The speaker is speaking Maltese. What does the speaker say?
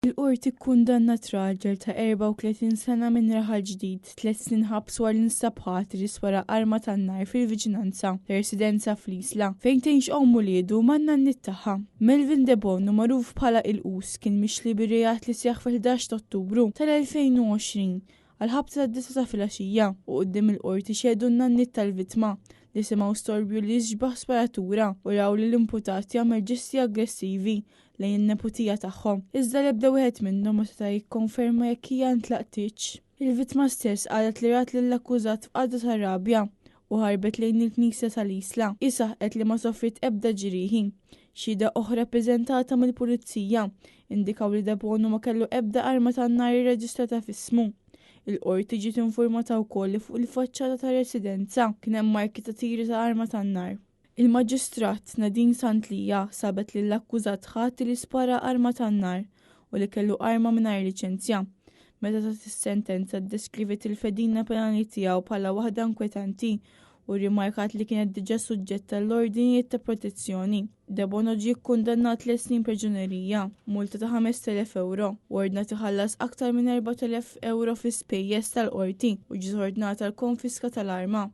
Il-qorti kkundannat raġel ta' 34 sena minn raħal ġdid, 3 snin ħabs wara l-instab ħatris wara arma tan-nar fil-viċinanza ta' residenza fl-Isla fejn tinx ommu liedu manna n-nittaħħa. Melvin Debonu magħruf bħala Il-Qus kien mixli bir-reat li seħħ fil-11 ta' Ottubru tal-2020 għal-ħabta tad-9 ta' filgħaxija u quddiem il-qorti xedu n-nannit tal-vittma li semgħu storbju li jiġbaħ sparatura u raw li l-imputati għamel ġesti aggressivi lejn in-neputija tagħhom. Iżda l-ebda wieħed minnhom ma seta' jikkonferma jekk hija ntlaqtitx. Il-vittma stess qalet li rat lill-akkużat f'qagħda ta' rabja u ħarbet lejn il-Knisja tal-Isla. Isa qed li ma sofrit ebda ġrieħi. Xhieda oħra ppreżentata mill-Pulizija indikaw li Debonu ma kellu ebda arma tan-nar irreġistrata f'ismu. Il-qorti ġiet infurmata wkoll li fuq il-faċċata ta' residenza kien hemm marki ta' tiri ta' arma tan-nar. Il-Maġistrat Nadine Santlija sabet li l-akkużat ħati li spara arma tan-nar u li kellu arma mingħajr liċenzja. Meta tat is-sentenza ddeskrivit il-fedina penali tiegħu bħala waħda inkwetanti u rimarkat li kienet diġà suġġetta l-ordinijiet ta' protezzjoni. Debonu ġie kkundannat 3 snin priġunerija, multa ta' 5,000 euro u ordna tiħallas aktar minn 4,000 euro fi spejjeż tal-qorti u ġiet ordnata l-konfiska tal-arma.